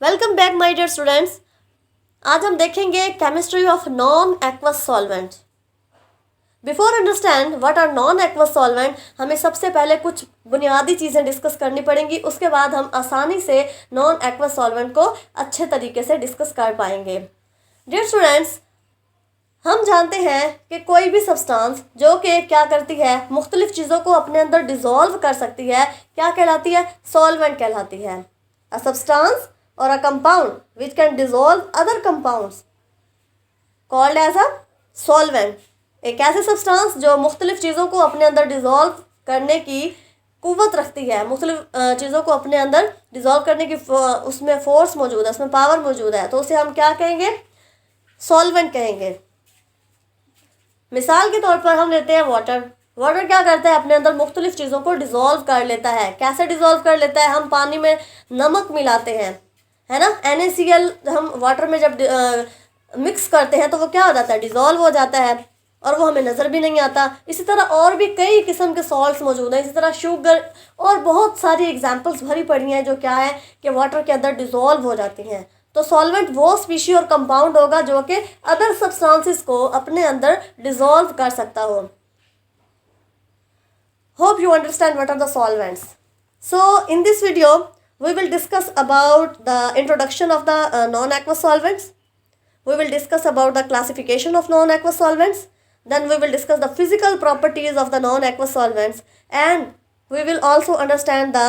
Welcome back my dear students. आज हम देखेंगे chemistry of non aqueous solvent. Before understand what are non aqueous solvent, हमें सबसे पहले कुछ बुनियादी चीज़ें डिस्कस करनी पड़ेंगी। उसके बाद हम आसानी से नॉन एक्वस सॉल्वेंट को अच्छे तरीके से डिस्कस कर पाएंगे। डियर स्टूडेंट्स, हम जानते हैं कि कोई भी सब्सटेंस जो कि क्या करती है, मुख्तलिफ चीज़ों को अपने अंदर डिज़ोल्व कर सकती है, क्या कहलाती है? सॉल्वेंट कहलाती है। A substance or a compound which can dissolve other compounds called as a solvent। एक ऐसे सब्सटेंस जो मुख्तलिफ चीज़ों को अपने अंदर डिज़ोल्व करने की कुव्वत रखती है, मुख्तलिफ चीज़ों को अपने अंदर डिज़ोल्व करने की उसमें फोर्स मौजूद है, उसमें पावर मौजूद है, तो उसे हम क्या कहेंगे? सॉल्वेंट कहेंगे। मिसाल के तौर पर हम लेते हैं वाटर। वाटर क्या करता है? अपने अंदर मुख्तलिफ चीज़ों को डिज़ोल्व कर लेता है। कैसे डिज़ोल्व कर लेता है? हम पानी में नमक मिलाते हैं, है ना। NaCl हम वाटर में जब मिक्स करते हैं तो वो क्या हो जाता है? डिज़ोल्व हो जाता है और वो हमें नज़र भी नहीं आता। इसी तरह और भी कई किस्म के सॉल्ट्स मौजूद हैं, इसी तरह शुगर और बहुत सारी एग्जांपल्स भरी पड़ी हैं जो क्या है कि वाटर के अंदर डिज़ोल्व हो जाती हैं। तो सॉल्वेंट वो स्पीशी और कंपाउंड होगा जो कि अदर सब्सटेंसेस को अपने अंदर डिज़ोल्व कर सकता हो। Hope you understand what are the solvents. So in this video we will discuss about the introduction of the non-aqueous solvents. We will discuss about the classification of non-aqueous solvents. Then we will discuss the physical properties of the non-aqueous solvents, and we will also understand the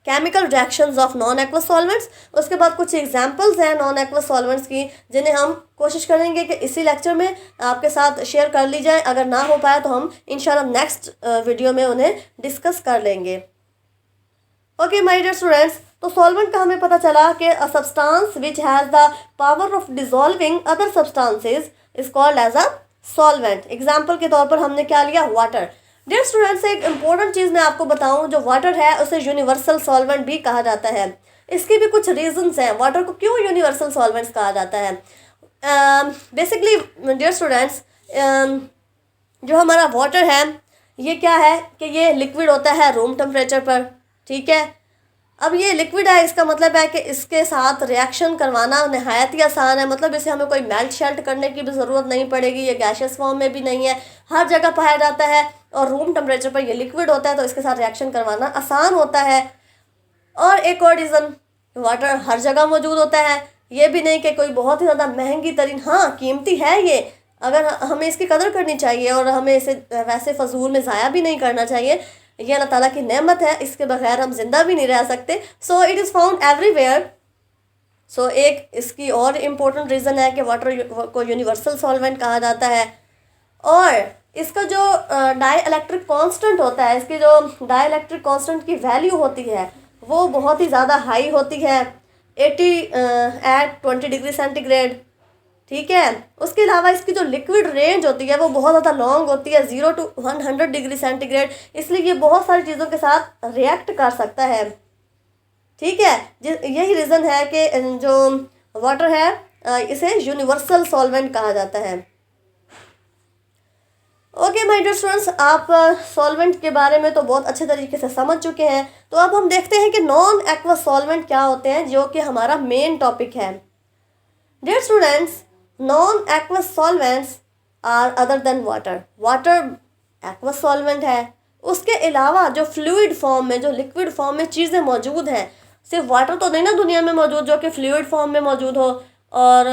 chemical reactions of non aqueous solvents. उसके बाद कुछ examples हैं non aqueous solvents की जिन्हें हम कोशिश करेंगे कि इसी लेक्चर में आपके साथ शेयर कर ली जाए। अगर ना हो पाए तो हम इंशाल्लाह नेक्स्ट वीडियो में उन्हें डिस्कस कर लेंगे। ओके माय डियर स्टूडेंट्स, तो सॉल्वेंट का हमें पता चला कि a substance which has the power of dissolving other substances is called as a solvent. Example के तौर पर हमने क्या लिया? वाटर। डियर स्टूडेंट्स, एक इम्पोर्टेंट चीज़ मैं आपको बताऊं, जो वाटर है उसे यूनिवर्सल सॉल्वेंट भी कहा जाता है। इसके भी कुछ रीजंस हैं वाटर को क्यों यूनिवर्सल सॉल्वेंट्स कहा जाता है। बेसिकली डियर स्टूडेंट्स, जो हमारा वाटर है ये क्या है कि ये लिक्विड होता है रूम टेम्परेचर पर, ठीक है। अब ये लिक्विड है, इसका मतलब है कि इसके साथ रिएक्शन करवाना नहायत ही आसान है। मतलब इसे हमें कोई मेल्ट शेल्ट करने की भी ज़रूरत नहीं पड़ेगी। ये गैशियस फॉर्म में भी नहीं है, हर जगह पाया जाता है और रूम टेम्परेचर पर ये लिक्विड होता है, तो इसके साथ रिएक्शन करवाना आसान होता है। और एक और रीज़न, वाटर हर जगह मौजूद होता है। ये भी नहीं कि कोई बहुत ही ज़्यादा महंगी तरीन, हाँ कीमती है ये, अगर हमें इसकी कदर करनी चाहिए और हमें इसे वैसे फजूल में ज़ाया भी नहीं करना चाहिए। ये अल्लाह ताला की नेमत है, इसके बगैर हम जिंदा भी नहीं रह सकते। So it is found everywhere. So एक इसकी और इम्पोर्टेंट रीज़न है कि वाटर को यूनिवर्सल सॉल्वेंट कहा जाता है। और इसका जो डाई इलेक्ट्रिक कॉन्स्टेंट होता है, इसकी जो डाई इलेक्ट्रिक कॉन्स्टेंट की वैल्यू होती है वो बहुत ही ज़्यादा हाई होती है, 80 एट 20 डिग्री सेंटीग्रेड, ठीक है। उसके अलावा इसकी जो लिक्विड रेंज होती है वो बहुत ज़्यादा लॉन्ग होती है, 0 to 100 डिग्री सेंटीग्रेड, इसलिए ये बहुत सारी चीज़ों के साथ रिएक्ट कर सकता है, ठीक है। यही रीज़न है कि जो वाटर है इसे यूनिवर्सल सॉल्वेंट कहा जाता है। ओके माय डियर स्टूडेंट्स, आप सॉल्वेंट के बारे में तो बहुत अच्छे तरीके से समझ चुके हैं। तो अब हम देखते हैं कि नॉन एक्वस सॉल्वेंट क्या होते हैं, जो कि हमारा मेन टॉपिक है। Dear students, non aqueous solvents are other than water. Water aqueous solvent है, उसके अलावा जो फ्लूइड फॉर्म में, जो लिक्विड फॉर्म में चीज़ें मौजूद हैं, सिर्फ वाटर तो नहीं ना दुनिया में मौजूद जो कि फ्लूइड फॉर्म में मौजूद हो। और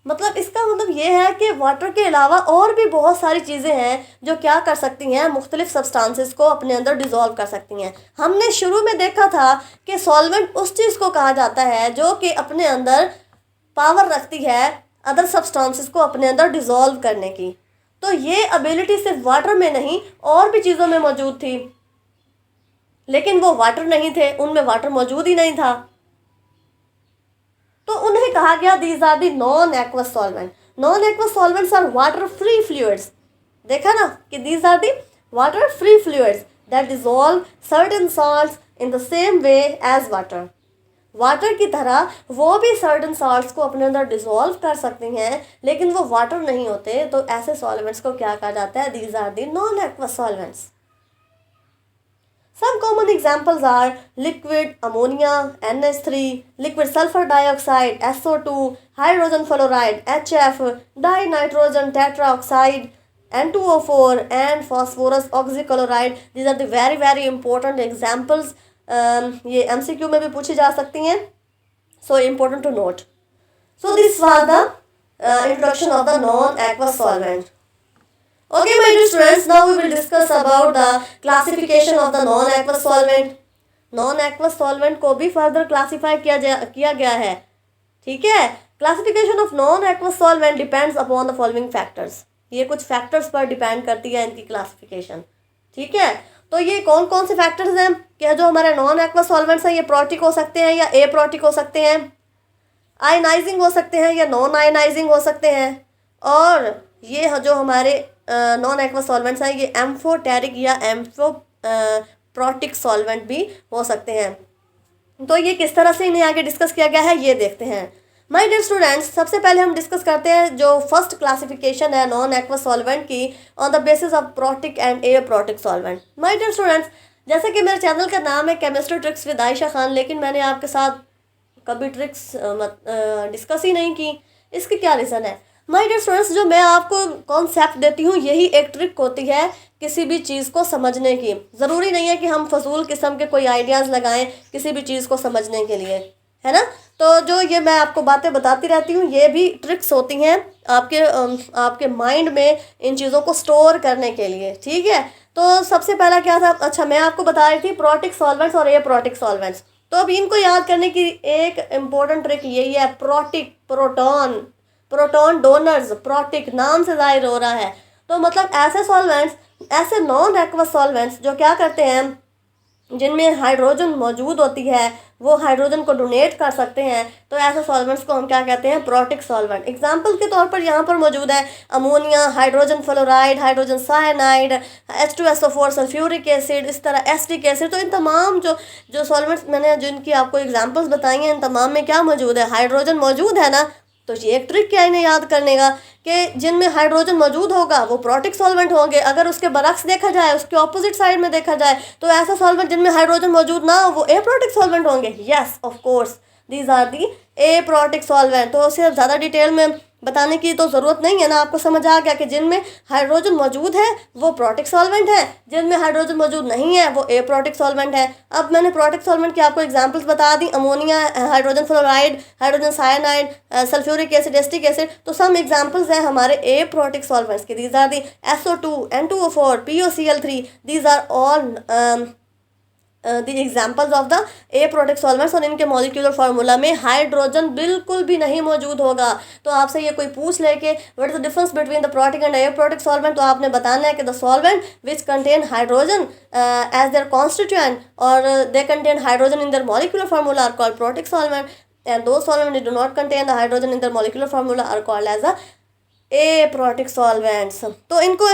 मतलब इसका मतलब ये है कि वाटर के अलावा और भी बहुत सारी चीज़ें हैं जो क्या कर सकती हैं, मुख्तलिफ सब्सटेंसेस को अपने अंदर डिज़ोल्व कर सकती हैं। हमने शुरू में देखा था कि सॉल्वेंट उस चीज़ को कहा जाता है जो कि अपने अंदर पावर रखती है अदर सब्सटेंसेस को अपने अंदर डिज़ोल्व करने की। तो ये एबिलिटी सिर्फ वाटर में नहीं और भी चीज़ों में मौजूद थी, लेकिन वो वाटर नहीं थे, उनमें वाटर मौजूद ही नहीं था, तो उन्हें कहा गया these are the non aqueous solvent. Non aqueous solvents are water free fluids. देखा ना कि these are the water free fluids that dissolve certain salts in the same way as water. Water की तरह वो भी सर्टेन सॉल्ट्स को अपने अंदर डिसॉल्व कर सकती हैं, लेकिन वो वाटर नहीं होते। तो ऐसे सॉल्वेंट्स को क्या कहा जाता है? These are the non aqueous solvents. Some common examples are liquid ammonia NH3, liquid sulfur dioxide SO2, hydrogen fluoride HF, dinitrogen tetraoxide N2O4 and phosphorus oxychloride. These are the very very important examples. ये MCQ में भी पूछी जा सकती हैं, so important to note. So this was the introduction of the non-aqueous solvent. Okay my dear students, now we will discuss about the classification of the non-aqueous solvent. Non-aqueous solvent को भी further classify किया गया है, ठीक है. Classification of non-aqueous solvent depends upon the following factors. ये कुछ factors पर depend करती है इनकी classification, ठीक है. तो ये कौन कौन से factors हैं कि जो हमारे non-aqueous solvents हैं, ये प्रोटिक हो सकते हैं या अप्रोटिक हो सकते हैं, आयनाइजिंग हो सकते हैं या नॉन आयनाइजिंग हो सकते हैं, और ये जो हमारे नॉन एक्वस सॉल्वेंट्स हैं ये एम्फोटेरिक या एम्फोप्रोटिक सॉल्वेंट भी हो सकते हैं. तो ये किस तरह से इन्हें आगे डिस्कस किया गया है ये देखते हैं. माय डियर स्टूडेंट्स, सबसे पहले हम डिस्कस करते हैं जो फर्स्ट क्लासिफिकेशन है नॉन एक्वस सॉल्वेंट की on the basis of protic and aprotic solvent. My dear students, जैसे कि मेरे चैनल का नाम है chemistry tricks with Ayesha Khan, लेकिन मैंने आपके साथ कभी ट्रिक्स डिस्कस ही नहीं की. इसकी क्या रीज़न है? माय डियर स्टूडेंट्स, जो मैं आपको कॉन्सेप्ट देती हूँ यही एक ट्रिक होती है किसी भी चीज़ को समझने की. ज़रूरी नहीं है कि हम फजूल किस्म के कोई आइडियाज़ लगाएं किसी भी चीज़ को समझने के लिए, है ना. तो जो ये मैं आपको बातें बताती रहती हूँ ये भी ट्रिक्स होती हैं आपके माइंड में इन चीज़ों को स्टोर करने के लिए, ठीक है. तो सबसे पहला क्या था, अच्छा मैं आपको बता रही थी प्रोटिक सॉल्वेंट्स और एप्रोटिक सॉल्वेंट्स. तो अब इनको याद करने की एक इम्पोर्टेंट ट्रिक यही है. प्रोटिक, प्रोटॉन डोनर्स, प्रोटिक नाम से जाहिर हो रहा है. तो मतलब ऐसे सॉल्वेंट्स, ऐसे नॉन एक्वस सॉल्वेंट्स जो क्या करते हैं, जिनमें हाइड्रोजन मौजूद होती है, वो हाइड्रोजन को डोनेट कर सकते हैं. तो ऐसे सॉल्वेंट्स को हम क्या कहते हैं, प्रोटिक सॉल्वेंट. एग्जांपल के तौर पर यहाँ पर मौजूद है ammonia, hydrogen fluoride, hydrogen cyanide, H2SO4, sulphuric acid, इस तरह एसिटिक एसिड. तो इन तमाम जो सॉल्वेंट्स मैंने जिनकी आपको एग्जांपल्स बताई हैं, इन तमाम में क्या मौजूद है, हाइड्रोजन मौजूद है ना. तो ये एक ट्रिक क्या इन्हें याद करने का कि जिनमें हाइड्रोजन मौजूद होगा वो प्रोटिक सॉल्वेंट होंगे. अगर उसके बरक्स देखा जाए, उसके ऑपोजिट साइड में देखा जाए, तो ऐसा सॉल्वेंट जिनमें हाइड्रोजन मौजूद ना हो वो एप्रोटिक सॉल्वेंट होंगे. Yes of course these are the aprotic solvent. तो सिर्फ ज़्यादा डिटेल में बताने की तो ज़रूरत नहीं है ना, आपको समझ आ गया कि जिनमें हाइड्रोजन मौजूद है वो प्रोटिक सॉल्वेंट है, जिनमें हाइड्रोजन मौजूद नहीं है वो एप्रोटिक सॉल्वेंट है. अब मैंने प्रोटिक सॉल्वेंट की आपको एग्जांपल्स बता दी, ammonia, hydrogen fluoride, hydrogen cyanide, sulphuric acid, acetic acid. तो सम एग्जांपल्स हैं हमारे एप्रोटिक सॉल्वेंट्स के. These are the SO2, N2O4, POCl3. These are all the examples of the aprotic solvents. और इनके मॉलिक्यूलर फार्मूला में hydrogen बिल्कुल भी नहीं मौजूद होगा. तो आपसे ये कोई पूछ ले कि what is the difference between the protic and aprotic solvent, तो आपने बताना है कि the solvent which contain hydrogen as their constituent और they contain hydrogen in their molecular formula are called protic solvent, and those solvent do not contain the hydrogen in their molecular formula are called as a aprotic solvents. तो इनको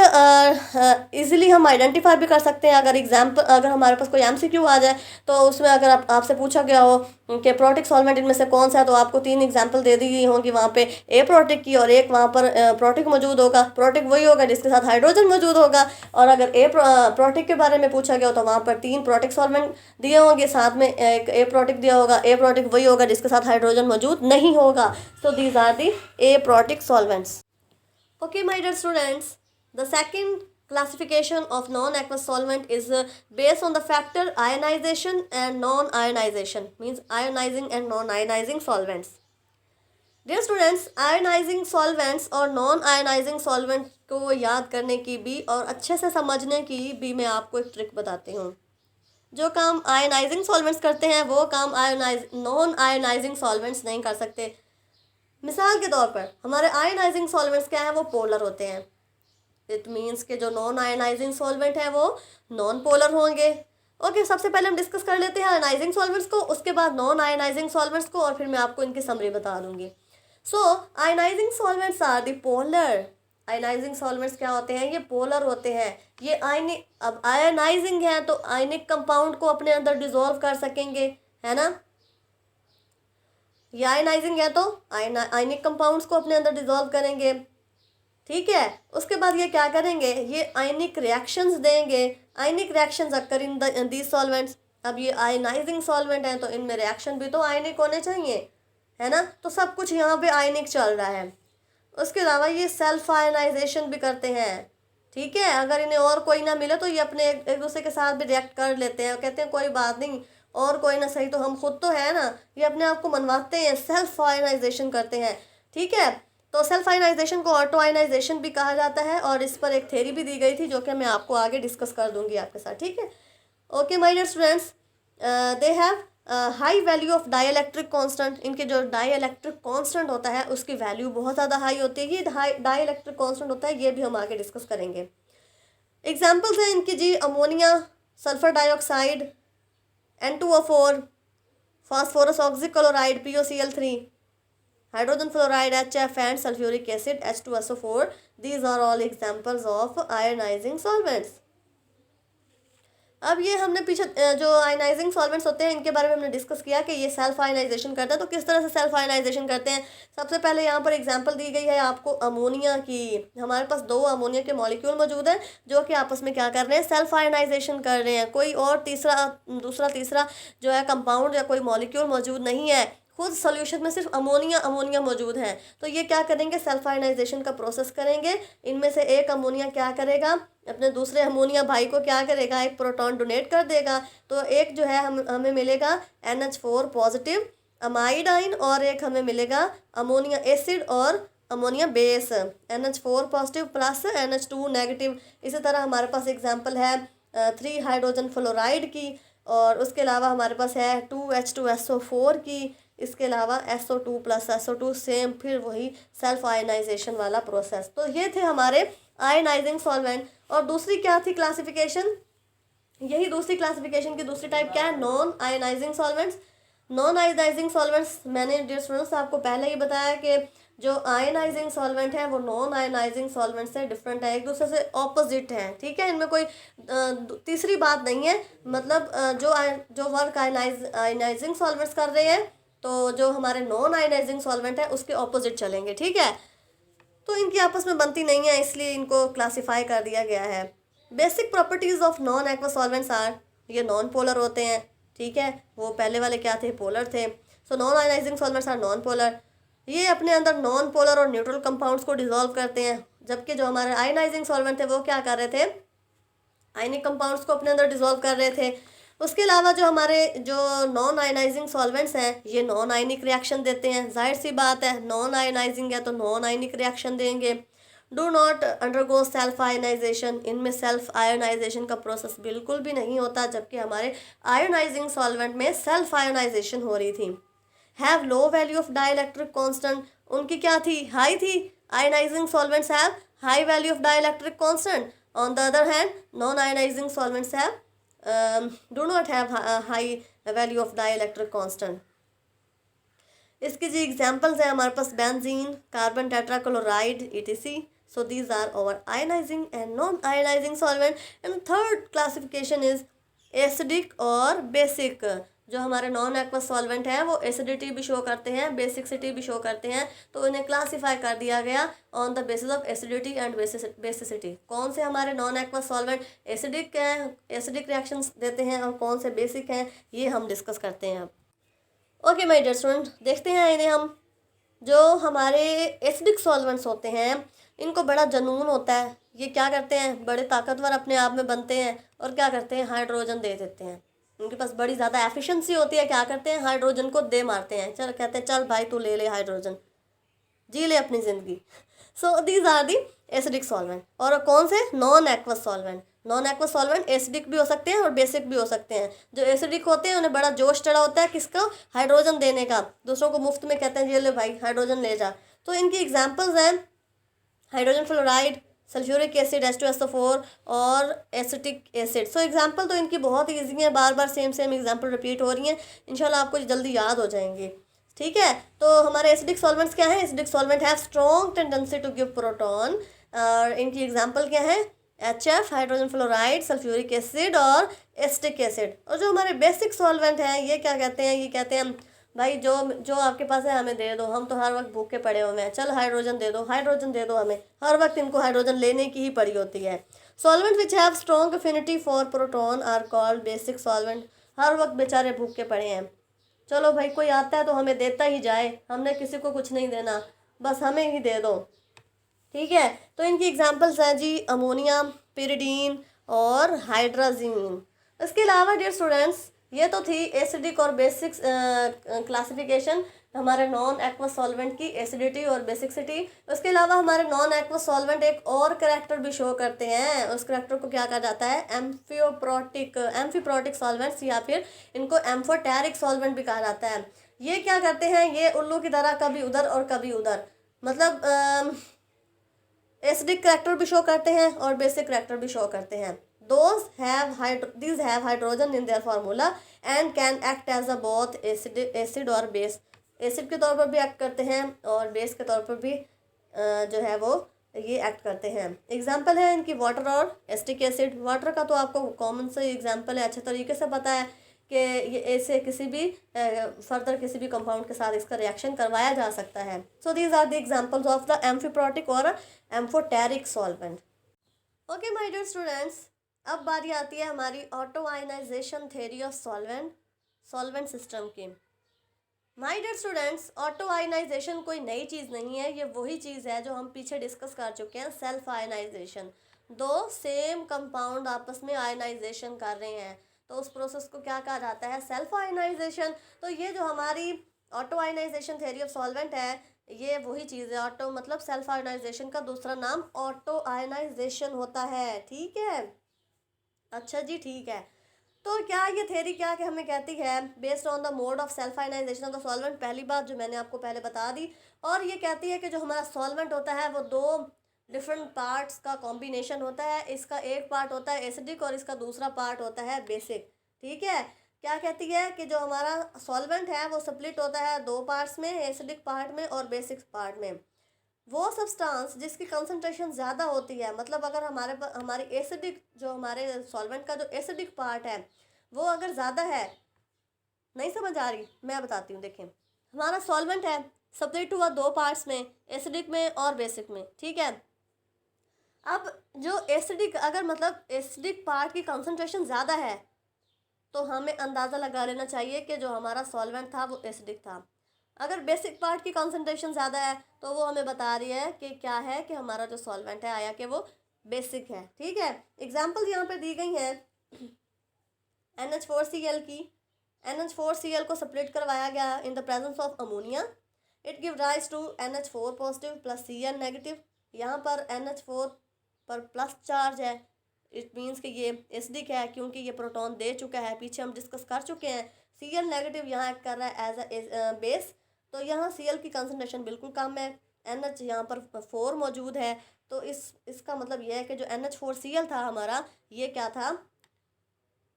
easily हम identify भी कर सकते हैं. अगर हमारे पास कोई MCQ आ जाए तो उसमें अगर आपसे पूछा गया हो कि प्रोटिक सॉल्वेंट इनमें से कौन सा है, तो आपको 3 एग्जांपल दे दी गई होंगी वहाँ पे एप्रोटिक की, और एक वहाँ पर प्रोटिक मौजूद होगा. प्रोटिक वही होगा जिसके साथ हाइड्रोजन मौजूद होगा, और अगर प्रोटिक के बारे में पूछा गया हो तो वहाँ पर 3 प्रोटिक सॉल्वेंट दिए होंगे, साथ में एक एप्रोटिक दिया होगा. एप्रोटिक वही होगा जिसके साथ हाइड्रोजन मौजूद नहीं होगा. So these are the aprotic solvents. Okay, my dear students, the second classification of non-aqueous solvent is based on the factor ionization and non-ionization, means ionizing and non-ionizing solvents. Dear students, ionizing solvents और non-ionizing solvent को याद करने की भी और अच्छे से समझने की भी मैं आपको एक ट्रिक बताती हूँ. जो काम ionizing solvents करते हैं वो काम non-ionizing solvents नहीं कर सकते. मिसाल के तौर पर हमारे आयनाइजिंग सॉल्वेंट्स क्या हैं, वो पोलर होते हैं. इट मीन्स के जो नॉन आयनाइजिंग सॉल्वेंट है वो नॉन पोलर होंगे. ओके, सबसे पहले हम डिस्कस कर लेते हैं आयनाइजिंग सॉल्वेंट्स को, उसके बाद नॉन आयनाइजिंग सॉल्वेंट्स को, और फिर मैं आपको इनकी समरी बता दूंगी. So ionising solvents are the polar. Ionising solvents क्या होते हैं, ये पोलर होते हैं. ये अब आयनाइजिंग है तो आयनिक कंपाउंड को अपने अंदर डिजोल्व कर सकेंगे, है ना. ये आयनाइजिंग है तो आयनिक कंपाउंड्स को अपने अंदर डिजोल्व करेंगे, ठीक है. उसके बाद ये क्या करेंगे, ये आयनिक रिएक्शंस देंगे. Ionic reactions occur in these solvents. अब ये आयनाइजिंग सॉल्वेंट है तो इनमें रिएक्शन भी तो आयनिक होने चाहिए, है ना। तो सब कुछ यहाँ पे आयनिक चल रहा है। उसके अलावा ये सेल्फ आयनाइजेशन भी करते हैं, ठीक है। अगर इन्हें और कोई ना मिले तो ये अपने एक दूसरे के साथ भी रिएक्ट कर लेते हैं, कहते हैं कोई बात नहीं, और कोई ना सही तो हम खुद तो है ना। ये अपने आप को मनवाते हैं, सेल्फ आयनाइजेशन करते हैं, ठीक है। तो सेल्फ आयनाइजेशन को ऑटो आयनाइजेशन भी कहा जाता है, और इस पर एक थ्योरी भी दी गई थी जो कि मैं आपको आगे डिस्कस कर दूंगी आपके साथ, ठीक है। Okay my dear students, they have high value of dielectric constant. इनके जो डाइइलेक्ट्रिक कांस्टेंट होता है उसकी वैल्यू बहुत ज़्यादा हाई होती है। ये डाइइलेक्ट्रिक कांस्टेंट होता है, ये भी हम आगे डिस्कस करेंगे। एग्जाम्पल्स हैं इनकी जी, ammonia, sulphur dioxide, N2O4, phosphorus oxychloride POCl3, hydrogen fluoride HF and sulfuric acid H2SO4. These are all examples of ionizing solvents. अब ये हमने पीछे जो आयनाइजिंग सॉल्वेंट्स होते हैं इनके बारे में हमने डिस्कस किया कि ये सेल्फ आयनाइजेशन करते हैं। तो किस तरह से सेल्फ आयनाइजेशन करते हैं, सबसे पहले यहाँ पर एग्जांपल दी गई है आपको अमोनिया की। हमारे पास 2 अमोनिया के मॉलिक्यूल मौजूद हैं जो कि आपस में क्या कर रहे हैं, सेल्फ आयनाइजेशन कर रहे हैं। कोई और तीसरा जो है कंपाउंड या कोई मॉलिक्यूल मौजूद नहीं है, खुद सोल्यूशन में सिर्फ अमोनिया मौजूद है। तो ये क्या करेंगे, सेल्फ आयनाइजेशन का प्रोसेस करेंगे। इनमें से एक अमोनिया क्या करेगा, अपने दूसरे अमोनिया भाई को क्या करेगा, एक प्रोटॉन डोनेट कर देगा। तो एक जो है हमें मिलेगा NH4 पॉजिटिव अमाइड आइन, और एक हमें मिलेगा अमोनिया एसिड और ammonia base, NH4 positive plus NH2 negative. इसी तरह हमारे पास एग्जाम्पल है 3 हाइड्रोजन फ्लोराइड की, और उसके अलावा हमारे पास है 2H2SO4 की। इसके अलावा SO2 प्लस SO2, सेम फिर वही सेल्फ आयनाइजेशन वाला प्रोसेस। तो ये थे हमारे आयनाइजिंग सॉल्वेंट। और दूसरी क्या थी क्लासिफिकेशन, यही दूसरी क्लासिफिकेशन की दूसरी टाइप क्या है, non ionizing solvents. Non ionizing solvents मैंने डियर स्टूडेंट्स आपको पहले ही बताया कि जो आयनाइजिंग सॉल्वेंट है वो नॉन आयनाइजिंग सॉल्वेंट से डिफरेंट है, एक दूसरे से ऑपोजिट है, ठीक है। इनमें कोई तीसरी बात नहीं है। मतलब जो वर्क आयनाइजिंग सॉल्वेंट्स कर रहे हैं, तो जो हमारे नॉन आयनाइजिंग सॉल्वेंट है उसके ऑपोजिट चलेंगे, ठीक है। तो इनकी आपस में बनती नहीं है, इसलिए इनको क्लासिफाई कर दिया गया है। Basic properties of non aqua solvents are, ये नॉन पोलर होते हैं, ठीक है। वो पहले वाले क्या थे, पोलर थे। So non ionizing solvents are non polar. ये अपने अंदर नॉन पोलर और न्यूट्रल कंपाउंड्स को डिसॉल्व करते हैं, जबकि जो हमारे आयनाइजिंग सॉल्वेंट थे वो क्या कर रहे थे, आयनिक कंपाउंड्स को अपने अंदर डिसॉल्व कर रहे थे। उसके अलावा जो हमारे जो नॉन आयनाइजिंग सॉल्वेंट्स हैं ये नॉन आयनिक रिएक्शन देते हैं, जाहिर सी बात है, नॉन आयनाइजिंग है तो नॉन आयनिक रिएक्शन देंगे। Do not undergo self ionization, इनमें सेल्फ आयनाइजेशन का प्रोसेस बिल्कुल भी नहीं होता, जबकि हमारे आयोनाइजिंग सॉल्वेंट में सेल्फ आयनाइजेशन हो रही थी। Have low value of dielectric constant, उनकी क्या थी, हाई थी। Ionizing solvents have high value of dielectric constant. On the other hand non ionizing solvents have do not have high value of dielectric constant. इसके जो examples हैं हमारे पास benzene, carbon tetrachloride etc. So these are our ionizing and non-ionizing solvent. And third classification is acidic और basic. जो हमारे non aqueous solvent हैं वो एसिडिटी भी शो करते हैं, बेसिसिटी भी शो करते हैं। तो इन्हें क्लासीफाई कर दिया गया on the basis of acidity and basicity. कौन से हमारे नॉन एक्वस सॉल्वेंट एसिडिक हैं, एसिडिक रिएक्शंस देते हैं, और कौन से बेसिक हैं, ये हम डिस्कस करते हैं अब। ओके माय डियर स्टूडेंट, देखते हैं इन्हें हम। जो हमारे एसिडिक सॉल्वेंट्स होते हैं इनको बड़ा जुनून होता है। ये क्या करते हैं, बड़े ताकतवर अपने आप में बनते हैं, और क्या करते हैं, हाइड्रोजन दे देते हैं। उनके पास बड़ी ज़्यादा एफिशिएंसी होती है, क्या करते हैं, हाइड्रोजन को दे मारते हैं। चल कहते हैं चल भाई तू ले ले हाइड्रोजन, जी ले अपनी ज़िंदगी। So these are the acidic solvent. और कौन से, non aqueous solvent. Non aqueous solvent acidic भी हो सकते हैं और बेसिक भी हो सकते हैं। जो एसिडिक होते हैं उन्हें बड़ा जोश चढ़ा होता है किसका, हाइड्रोजन देने का। दूसरों को मुफ्त में कहते हैं ये ले भाई हाइड्रोजन ले जा। तो इनकी एग्जाम्पल्स हैं hydrogen fluoride, sulphuric acid H2SO4 और एसिटिक एसिड। सो एग्जाम्पल तो इनकी बहुत ईजी है, बार बार सेम एग्जाम्पल रिपीट हो रही हैं, इंशाल्लाह आपको जल्दी याद हो जाएंगे, ठीक है। तो हमारे एसिडिक सॉल्वेंट्स क्या हैं, acidic solvent have strong tendency to give proton. और इनकी एग्जाम्पल क्या है, HF, hydrogen fluoride, sulphuric acid और एसिटिक एसिड। और जो हमारे बेसिक सॉल्वेंट हैं ये क्या कहते हैं, ये कहते हैं भाई जो आपके पास है हमें दे दो, हम तो हर वक्त भूखे पड़े हुए हैं, चल हाइड्रोजन दे दो, हाइड्रोजन दे दो हमें। हर वक्त इनको हाइड्रोजन लेने की ही पड़ी होती है। Solvent which have strong affinity for proton are called basic solvent. हर वक्त बेचारे भूखे पड़े हैं। चलो भाई, कोई आता है तो हमें देता ही जाए, हमने किसी को कुछ नहीं देना, बस हमें ही दे दो। ठीक है, तो इनकी एग्जांपल्स हैं जी अमोनिया, पिरिडीन और हाइड्राजीन। इसके अलावा डियर स्टूडेंट्स, ये तो थी एसिडिक और बेसिक क्लासिफिकेशन हमारे नॉन एक्वस सॉल्वेंट की, एसिडिटी और बेसिसिटी। उसके अलावा हमारे नॉन एक्वस सॉल्वेंट एक और करैक्टर भी शो करते हैं। उस करैक्टर को क्या कहा जाता है? एम्फीप्रोटिक सॉल्वेंट्स, या फिर इनको एम्फोटेरिक सॉल्वेंट भी कहा जाता है। ये क्या करते हैं? ये उल्लू की तरह कभी उधर और कभी उधर, मतलब एसिडिक करैक्टर भी शो करते हैं और बेसिक करैक्टर भी शो करते हैं। These have hydrogen in their formula and can act as a both acid और बेस। एसिड के तौर पर भी एक्ट करते हैं और बेस के तौर पर भी जो है वो ये एक्ट करते हैं। एग्जाम्पल है इनकी वाटर और एसिटिक एसिड। वाटर का तो आपको कॉमन से एग्जाम्पल है, अच्छे तरीके से पता है कि ये ऐसे किसी भी फर्दर किसी भी कंपाउंड के साथ इसका रिएक्शन करवाया जा सकता है। So these are the examples of the amphiprotic और amphoteric solvent. Okay my dear students, अब बारी आती है हमारी auto ionization theory of solvent system की। My dear students, auto ionisation कोई नई चीज़ नहीं है, ये वही चीज़ है जो हम पीछे डिस्कस कर चुके हैं, सेल्फ आयनाइजेशन। दो सेम कंपाउंड आपस में आयनाइजेशन कर रहे हैं तो उस प्रोसेस को क्या कहा जाता है? Self ionization. तो ये जो हमारी auto ionization theory of solvent है, ये वही चीज़ है। ऑटो मतलब सेल्फ आयनाइजेशन का दूसरा नाम ऑटो आयनाइजेशन होता है। ठीक है, अच्छा जी, ठीक है। तो क्या ये थ्योरी क्या कि हमें कहती है based on the mode of self ionization of the solvent, पहली बात जो मैंने आपको पहले बता दी। और ये कहती है कि जो हमारा सॉल्वेंट होता है वो दो डिफरेंट पार्ट्स का कॉम्बिनेशन होता है। इसका एक पार्ट होता है एसिडिक और इसका दूसरा पार्ट होता है बेसिक। ठीक है, क्या कहती है कि जो हमारा सॉल्वेंट है वो स्प्लिट होता है दो पार्ट्स में, एसिडिक पार्ट में और बेसिक पार्ट में। वो सब्सटेंस जिसकी कंसंट्रेशन ज़्यादा होती है, मतलब अगर हमारी एसिडिक जो हमारे सॉल्वेंट का जो एसिडिक पार्ट है वो अगर ज़्यादा है, नहीं समझ आ रही? मैं बताती हूँ। देखें, हमारा सॉल्वेंट है, स्प्लिट हुआ दो पार्ट्स में, एसिडिक में और बेसिक में। ठीक है, अब जो एसिडिक अगर मतलब एसिडिक पार्ट की कंसंट्रेशन ज़्यादा है तो हमें अंदाज़ा लगा लेना चाहिए कि जो हमारा सॉल्वेंट था वो एसिडिक था। अगर बेसिक पार्ट की कंसंट्रेशन ज़्यादा है तो वो हमें बता रही है कि क्या है कि हमारा जो सॉल्वेंट है आया कि वो बेसिक है। ठीक है, एग्जांपल यहाँ पे दी गई हैं NH4Cl की। NH4Cl को स्प्लिट करवाया गया in the presence of ammonia, it give rise to NH4 positive plus Cl negative. यहाँ पर NH4 पर प्लस चार्ज है, इट मीन्स कि ये एसिडिक है क्योंकि ये प्रोटॉन दे चुका है, पीछे हम डिस्कस कर चुके हैं। Cl नेगेटिव यहाँ एक्ट कर रहा है एज अ बेस, तो यहाँ Cl की कंसनट्रेशन बिल्कुल कम है, NH यहाँ पर 4 मौजूद है। तो इसका मतलब यह है कि जो NH4Cl था हमारा, ये क्या था?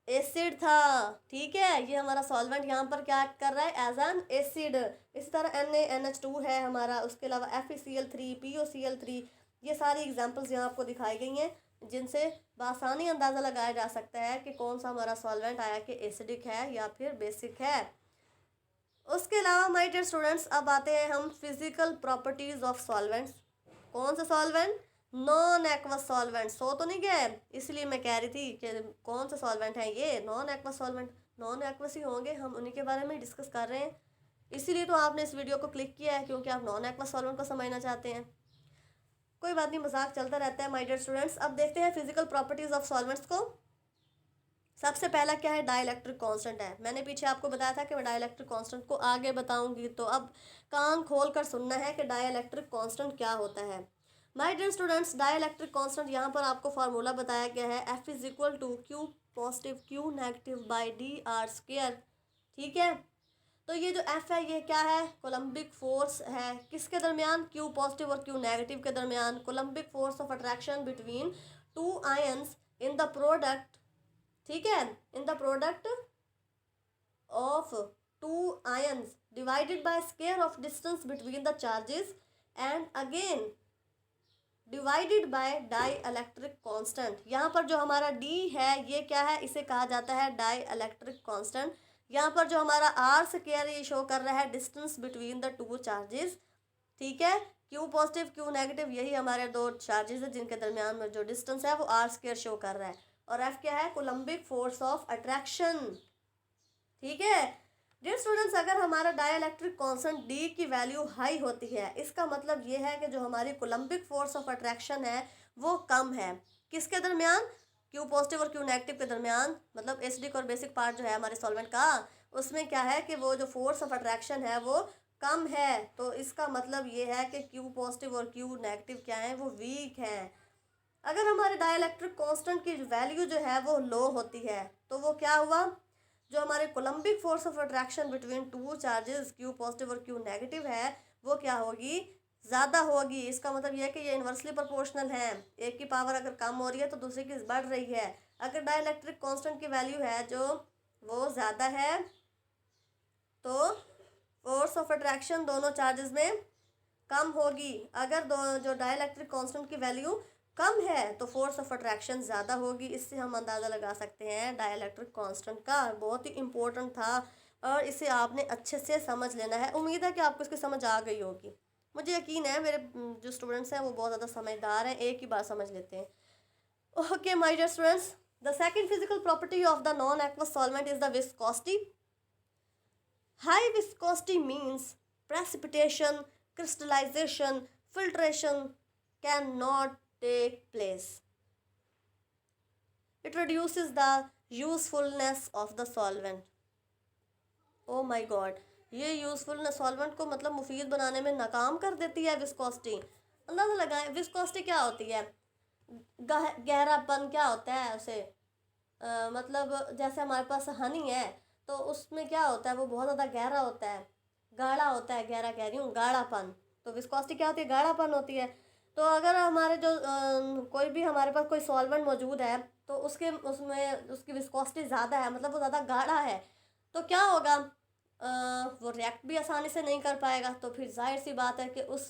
एसिड था। ठीक है, ये हमारा सॉल्वेंट यहाँ पर क्या एक्ट कर रहा है? As an acid. इसी तरह NaNH2 है हमारा, उसके अलावा FeCl3, PoCl3, ये सारी एग्जांपल्स यहाँ आपको दिखाई गई हैं जिनसे बआसानी अंदाज़ा लगाया जा सकता है कि कौन सा हमारा सॉल्वेंट आया कि एसिडिक है या फिर बेसिक है। उसके अलावा माय डियर स्टूडेंट्स, अब आते हैं हम फिजिकल प्रॉपर्टीज ऑफ सॉल्वेंट्स। कौन सा solvent? Non aqueous solvent. So तो नहीं गया, इसलिए मैं कह रही थी कि कौन सा सॉल्वेंट है ये? Non aqueous solvent. Non aqueous ही होंगे, हम उन्हीं के बारे में डिस्कस कर रहे हैं, इसीलिए तो आपने इस वीडियो को क्लिक किया है, क्योंकि आप नॉन एक्वस सॉल्वेंट को समझना चाहते हैं। कोई बात नहीं, मजाक चलता रहता है माय डियर स्टूडेंट्स। अब देखते हैं फिजिकल प्रॉपर्टीज ऑफ सॉल्वेंट्स को। सबसे पहला क्या है? डाइलेक्ट्रिक कांस्टेंट है। मैंने पीछे आपको बताया था कि मैं डाइलेक्ट्रिक कांस्टेंट को आगे बताऊंगी, तो अब कान खोल कर सुनना है कि डाइलेक्ट्रिक कांस्टेंट क्या होता है। My dear students, dielectric constant यहाँ पर आपको फार्मूला बताया गया है, F is equal to Q positive Q negative by dr²। ठीक है, तो ये जो F है ये क्या है? कोलम्बिक फोर्स है। किसके दरमियान? Q पॉजिटिव और Q नेगेटिव के दरमियान। Coulombic force of attraction between two ions in the product. ठीक है, in the product of two ions divided by square of distance between the charges and again divided by dielectric constant. यहाँ पर जो हमारा D है ये क्या है? इसे कहा जाता है डाई इलेक्ट्रिक कॉन्स्टेंट। यहाँ पर जो हमारा R² ये शो कर रहा है distance between the two charges. ठीक है, Q पॉजिटिव Q नेगेटिव, यही हमारे दो चार्जेस है जिनके दरमियान में जो डिस्टेंस है वो R² शो कर रहा है। और F क्या है? Coulombic force of attraction. ठीक है डियर स्टूडेंट्स, अगर हमारा डाइलेक्ट्रिक कांस्टेंट डी की वैल्यू हाई होती है, इसका मतलब ये है कि जो हमारी कोलम्बिक फोर्स ऑफ अट्रैक्शन है वो कम है। किसके दरमियान? क्यू पॉजिटिव और क्यू नेगेटिव के दरमियान, मतलब एसिडिक और बेसिक पार्ट जो है हमारे सॉल्वेंट का, उसमें क्या है कि वो जो फोर्स ऑफ अट्रैक्शन है वो कम है। तो इसका मतलब ये है कि क्यू पॉजिटिव और क्यू नेगेटिव क्या है, वो वीक हैं। अगर हमारे डाइलेक्ट्रिक कांस्टेंट की वैल्यू जो है वो लो होती है तो वो क्या हुआ, जो हमारे coulombic force of attraction between two charges Q positive और क्यू नेगेटिव है वो क्या होगी, ज़्यादा होगी। इसका मतलब यह है कि ये इन्वर्सली प्रोपोर्शनल है, एक की पावर अगर कम हो रही है तो दूसरी की बढ़ रही है। अगर डाइलेक्ट्रिक कांस्टेंट की वैल्यू है जो वो ज़्यादा है तो फोर्स ऑफ अट्रैक्शन दोनों चार्जेस में कम होगी। अगर जो डाइलेक्ट्रिक कांस्टेंट की वैल्यू कम है तो फोर्स ऑफ अट्रैक्शन ज़्यादा होगी। इससे हम अंदाज़ा लगा सकते हैं डाइलेक्ट्रिक कांस्टेंट का। बहुत ही इम्पोर्टेंट था और इसे आपने अच्छे से समझ लेना है। उम्मीद है कि आपको इसकी समझ आ गई होगी। मुझे यकीन है मेरे जो स्टूडेंट्स हैं वो बहुत ज़्यादा समझदार हैं, एक ही बार समझ लेते हैं। Okay my dear students, the second physical property of the non aqueous solvent is the viscosity. High viscosity means precipitation, crystallization, filtration cannot take place. It reduces the usefulness of the solvent. Oh my God, ये usefulness solvent को मतलब मुफीद बनाने में नाकाम कर देती है विस्कोसिटी। अंदाज़ा लगाएं विस्कोसिटी क्या होती है, गहरापन क्या होता है उसे, मतलब जैसे हमारे पास हनी है तो उसमें क्या होता है, वो बहुत ज़्यादा गहरा होता है, गाढ़ा होता है, गहरा कह रही हूँ, गाढ़ापन। तो विस्कोसिटी क्या होती है, गाढ़ापन होती है। तो अगर हमारे जो कोई भी हमारे पास कोई सॉल्वेंट मौजूद है तो उसमें उसकी विस्कोसिटी ज़्यादा है, मतलब वो ज़्यादा गाढ़ा है, तो क्या होगा, वो रिएक्ट भी आसानी से नहीं कर पाएगा। तो फिर जाहिर सी बात है कि उस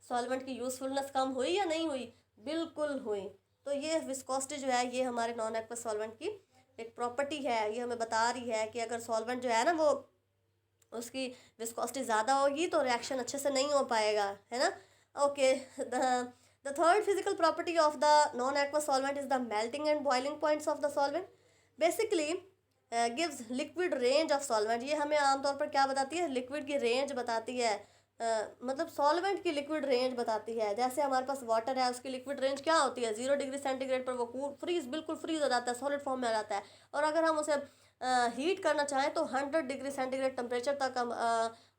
सॉल्वेंट की यूज़फुलनेस कम हुई या नहीं हुई, बिल्कुल हुई। तो ये विस्कोसिटी जो है ये हमारे नॉन एक्वस सॉल्वेंट की एक प्रॉपर्टी है। ये हमें बता रही है कि अगर सॉल्वेंट जो है ना वो उसकी विस्कोसिटी ज़्यादा होगी तो रिएक्शन अच्छे से नहीं हो पाएगा, है ना। Okay, the third physical property of the non aqueous solvent is the melting and boiling points of the solvent. Basically gives liquid range of solvent. ये हमें आमतौर पर क्या बताती है, लिक्विड की रेंज बताती है, मतलब सॉल्वेंट की लिक्विड रेंज बताती है। जैसे हमारे पास वाटर है, उसकी लिक्विड रेंज क्या होती है, 0 डिग्री सेंटीग्रेड पर वो बिल्कुल फ्रीज हो जाता है, सॉलिड फॉर्म में आ जाता है। और अगर हम उसे हीट करना चाहें तो 100 डिग्री सेंटीग्रेड टेम्परेचर तक हम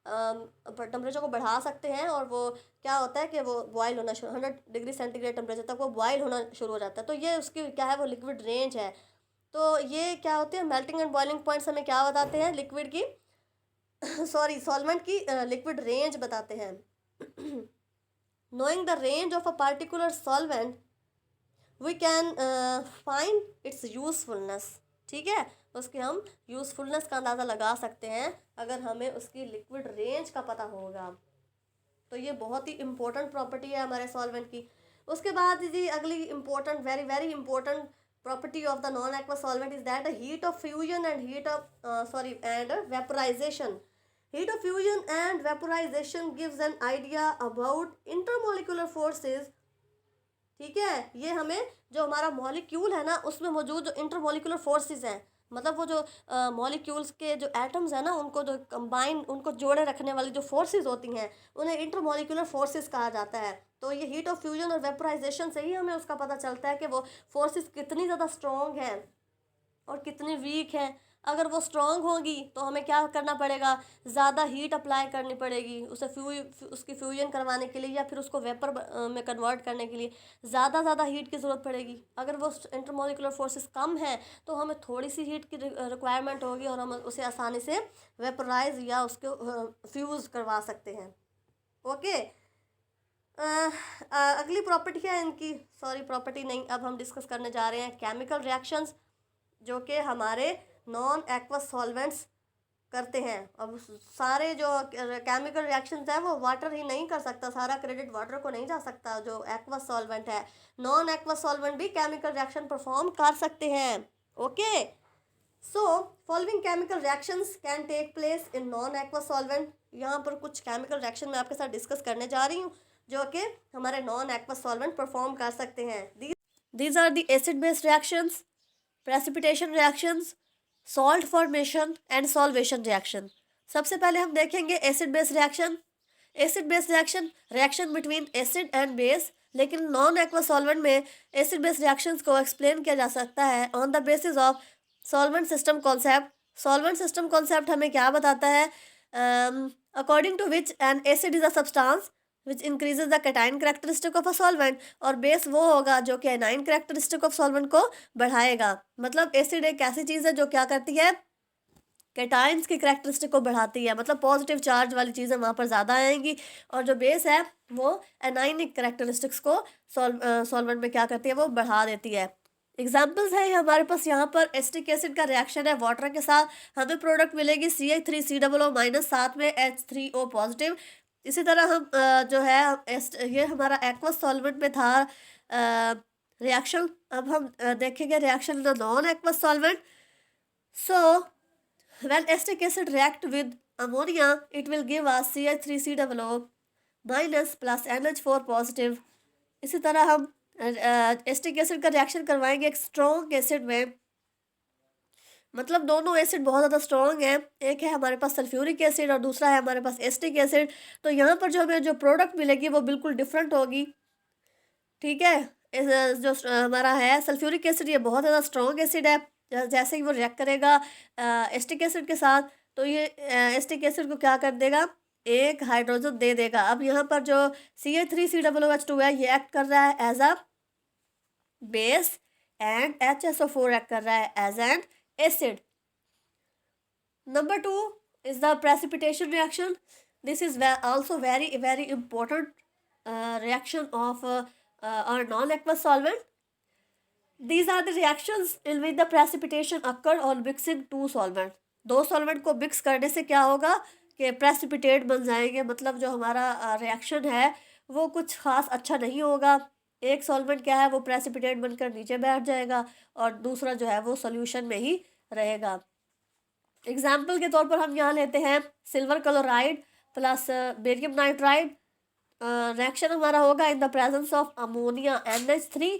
टेम्परेचर को बढ़ा सकते हैं और वो क्या होता है कि वो बॉयल होना 100 डिग्री सेंटीग्रेड टेम्परेचर तक वो बॉयल होना शुरू हो जाता है। तो ये उसकी क्या है, वो लिक्विड रेंज है। तो ये क्या होती है, मेल्टिंग एंड बॉइलिंग पॉइंट्स हमें क्या बताते हैं, लिक्विड की सॉरी सॉल्वेंट की लिक्विड रेंज बताते हैं। Knowing the range of a particular solvent we can find its usefulness. ठीक है, उसकी हम यूजफुलनेस का अंदाज़ा लगा सकते हैं अगर हमें उसकी लिक्विड रेंज का पता होगा। तो ये बहुत ही इंपॉर्टेंट प्रॉपर्टी है हमारे सॉल्वेंट की। उसके बाद जी अगली important very very important property of the non-aqueous solvent is that the heat of fusion and vaporization. Heat of fusion and vaporization gives an idea about intermolecular forces। ठीक है, ये हमें जो हमारा मॉलिक्यूल है ना उसमें मौजूद जो इंटरमोलिकुलर फोर्सेस हैं, मतलब वो जो मॉलिक्यूल्स के जो एटम्स हैं ना उनको जो कंबाइन, उनको जोड़े रखने वाली जो फोर्सेस होती हैं उन्हें इंटरमोलिकुलर फोर्सेस कहा जाता है। तो ये हीट ऑफ फ्यूजन और वेपोराइजेशन से ही हमें उसका पता चलता है कि वो फोर्सेस कितनी ज़्यादा स्ट्रॉन्ग हैं और कितनी वीक हैं। अगर वो स्ट्रॉन्ग होगी तो हमें क्या करना पड़ेगा, ज़्यादा हीट अप्लाई करनी पड़ेगी उसे उसकी फ्यूजन करवाने के लिए या फिर उसको वेपर में कन्वर्ट करने के लिए ज़्यादा हीट की ज़रूरत पड़ेगी। अगर वो इंटरमोलिकुलर फोर्सेस कम है तो हमें थोड़ी सी हीट की रिक्वायरमेंट होगी और हम उसे आसानी से वेपराइज या उसको फ्यूज़ करवा सकते हैं। ओके, अगली प्रॉपर्टी है इनकी, सॉरी प्रॉपर्टी नहीं, अब हम डिस्कस करने जा रहे हैं केमिकल रिएक्शंस जो कि हमारे नॉन एक्वस सॉल्वेंट्स करते हैं। अब सारे जो केमिकल रिएक्शंस हैं वो वाटर ही नहीं कर सकता, सारा क्रेडिट वाटर को नहीं जा सकता। जो एक्वस सॉल्वेंट है, नॉन एक्वस सॉल्वेंट भी केमिकल रिएक्शन परफॉर्म कर सकते हैं। Okay, so following chemical reactions can take place in non aqueous solvent. यहाँ पर कुछ केमिकल रिएक्शन मैं आपके साथ डिस्कस करने जा रही हूँ जो कि हमारे नॉन एक्वस सॉल्वेंट परफॉर्म कर सकते हैं। These are the acid based reactions, precipitation reactions, salt formation and solvation reaction. सबसे पहले हम देखेंगे acid base reaction. Acid base reaction, reaction between acid and base. लेकिन नॉन एक्वा सॉल्वेंट में acid base reactions को एक्सप्लेन किया जा सकता है on the basis of solvent system concept. Solvent system concept हमें क्या बताता है? According to which an acid is a substance which increases the cation characteristic of a solvent, और बेस वो होगा जो कि एनाइन कैरेक्टरिस्टिक ऑफ सॉल्वेंट को बढ़ाएगा। मतलब एसिड एक ऐसी चीज़ है जो क्या करती है? कैटाइन्स की कैरेक्टरिस्टिक को बढ़ाती है, मतलब पॉजिटिव चार्ज वाली चीज़ें वहाँ पर ज़्यादा आएंगी, और जो बेस है वो एनाइनिक कैरेक्टरिस्टिक्स को सॉल्वेंट में क्या करती है? वो बढ़ा देती है। एग्जाम्पल्स है हमारे पास यहाँ पर एसिटिक एसिड का रिएक्शन है वाटर के साथ, हमें प्रोडक्ट मिलेगी CH3COO माइनस, साथ में H3O पॉजिटिव। इसी तरह हम जो है ये हमारा एक्वस सॉल्वेंट में था रिएक्शन। अब हम देखेंगे reaction in non aqueous solvent. So when acetic acid react with ammonia, it will give us CH3COO minus plus NH4 positive। इसी तरह हम एसिटिक एसिड का रिएक्शन करवाएंगे एक स्ट्रॉन्ग एसिड में, मतलब दोनों एसिड बहुत ज़्यादा स्ट्रॉन्ग है, एक है हमारे पास सल्फ्यूरिक एसिड और दूसरा है हमारे पास एसिटिक एसिड। तो यहाँ पर जो हमें जो प्रोडक्ट मिलेगी वो बिल्कुल डिफरेंट होगी। ठीक है, जो हमारा है सल्फ्यूरिक एसिड, ये बहुत ज़्यादा स्ट्रॉन्ग एसिड है। जैसे ही वो रिएक्ट करेगा एसिटिक एसिड के साथ, तो ये एसिटिक एसिड को क्या कर देगा? एक हाइड्रोजन दे देगा। अब यहाँ पर जो CH3COOH2 है ये एक्ट कर रहा है as a base, and HSO4 act कर रहा है as an acid. Number 2 is the precipitation reaction. This is also very important reaction of our non-aqueous solvent. These are the reactions in which the precipitation occur on mixing two solvent। दो solvent को mix करने से क्या होगा कि precipitate बन जाएंगे, मतलब जो हमारा रिएक्शन है वो कुछ खास अच्छा नहीं होगा। एक सॉल्वेंट क्या है, वो प्रेसिपिटेट बनकर नीचे बैठ जाएगा और दूसरा जो है वो सॉल्यूशन में ही रहेगा। एग्जाम्पल के तौर पर हम यहाँ लेते हैं silver chloride plus barium nitride. Reaction हमारा होगा इन the presence of ammonia NH3,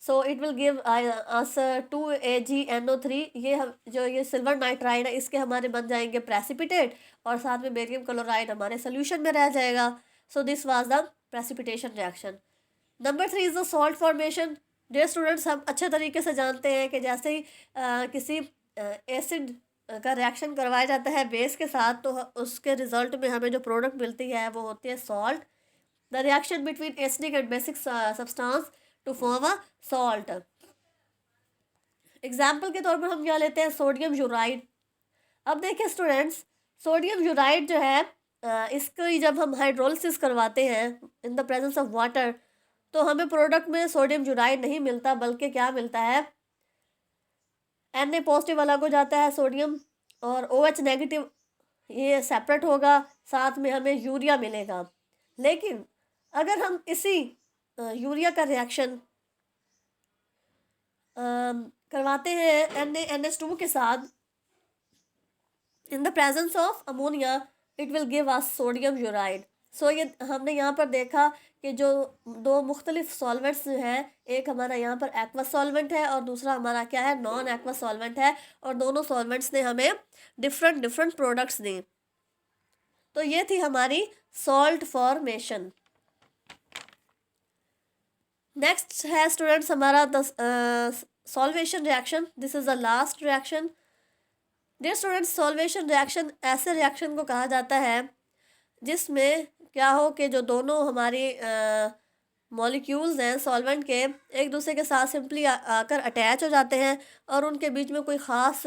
so it will give us 2AgNO3। ये सिल्वर नाइट्राइड है, इसके हमारे बन जाएंगे प्रेसिपिटेट, और साथ में बेरियम क्लोराइड हमारे सोल्यूशन में रह जाएगा। So this was the precipitation reaction. Number 3 is the salt formation. Dear students, हम अच्छे तरीके से जानते हैं कि जैसे ही किसी एसिड का रिएक्शन करवाया जाता है बेस के साथ, तो उसके रिजल्ट में हमें जो प्रोडक्ट मिलती है वो होती है salt. The reaction between acidic and basic substance to form a salt. Example के तौर पर हम क्या लेते हैं सोडियम यूराइड। अब देखिए स्टूडेंट्स, सोडियम यूराइड जो है इसको जब हम हाइड्रोलिसिस करवाते हैं इन द प्रेजेंस ऑफ वाटर, तो हमें प्रोडक्ट में सोडियम यूराइड नहीं मिलता, बल्कि क्या मिलता है? Na पॉजिटिव अलग हो जाता है सोडियम, और OH नेगेटिव ये सेपरेट होगा, साथ में हमें यूरिया मिलेगा। लेकिन अगर हम इसी यूरिया का रिएक्शन करवाते हैं NaNH2 के साथ in the presence of ammonia, it will give us sodium यूराइड। सो ये हमने यहाँ पर देखा कि जो दो मुख्तलिफ सॉल्वेंट्स हैं, एक हमारा यहाँ पर एक्वस सॉल्वेंट है और दूसरा हमारा क्या है? नॉन एक्वस सॉल्वेंट है, और दोनों सॉल्वेंट्स ने हमें डिफरेंट प्रोडक्ट्स दी। तो ये थी हमारी सॉल्ट फॉर्मेशन। नेक्स्ट है स्टूडेंट्स हमारा the solvation reaction. This is the last reaction. Dear students, solvation reaction ऐसे रिएक्शन को कहा जाता है जिसमें क्या हो कि जो दोनों हमारी मॉलिक्यूल्स हैं सॉल्वेंट के, एक दूसरे के साथ सिंपली आकर अटैच हो जाते हैं, और उनके बीच में कोई ख़ास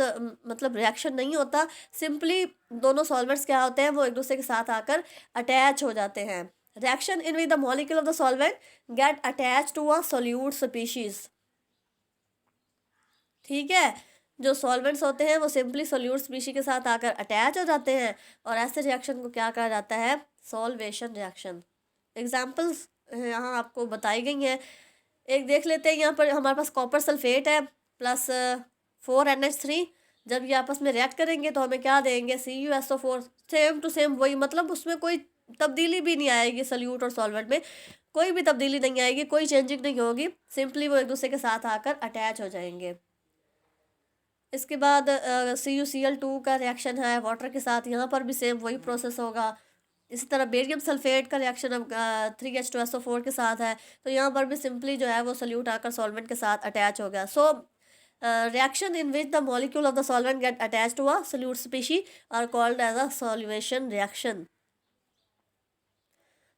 मतलब रिएक्शन नहीं होता। सिंपली दोनों सॉल्वेंट्स क्या होते हैं, वो एक दूसरे के साथ आकर अटैच हो जाते हैं। Reaction in which the molecule of the solvent get attach to a solute species. ठीक है, जो सॉल्वेंट्स होते हैं वो सिंपली सोल्यूट स्पीशी के साथ आकर अटैच हो जाते हैं, और ऐसे रिएक्शन को क्या कहा जाता है? Solvation reaction. एग्जाम्पल्स यहाँ आपको बताई गई हैं। एक देख लेते हैं, यहाँ पर हमारे पास कॉपर सल्फेट है प्लस 4NH3। जब ये आपस में रिएक्ट करेंगे तो हमें क्या देंगे? CuSO4। सेम टू सेम वही, मतलब उसमें कोई तब्दीली भी नहीं आएगी, सोल्यूट और सॉल्वेंट में कोई भी तब्दीली नहीं आएगी, कोई चेंजिंग नहीं होगी, सिंपली वो एक दूसरे के साथ आकर अटैच हो जाएंगे। इसके बाद CuCl2 का रिएक्शन है वाटर के साथ, यहाँ पर भी सेम वही प्रोसेस होगा। इसी तरह बेरियम सल्फेट का रिएक्शन अब 3H2SO4 के साथ है, तो यहाँ पर भी सिंपली जो है वो सोल्यूट आकर सॉल्वेंट के साथ अटैच हो गया। So reaction in which the molecule of the solvent get attach to a solute species are called as a solvation reaction.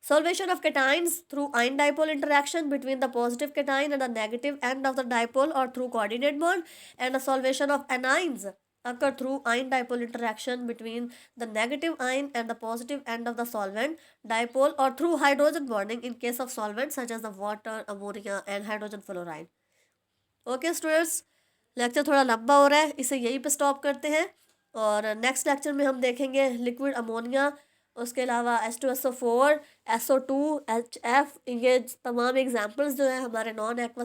Solvation of cations through ion dipole interaction between the positive cation and the negative end of the dipole or through coordinate bond, and the solvation of anions occur through ion dipole interaction between the negative ion and the positive end of the solvent dipole or through hydrogen bonding in case of solvents such as the water, ammonia and hydrogen fluoride. Okay students, lecture थोड़ा लंबा हो रहा है, इसे यहीं पे stop करते हैं और नेक्स्ट लेक्चर में हम देखेंगे लिक्विड अमोनिया, उसके अलावा H2SO4, SO2, HF, ये तमाम एग्जाम्पल्स जो है हमारे नॉन एक्वा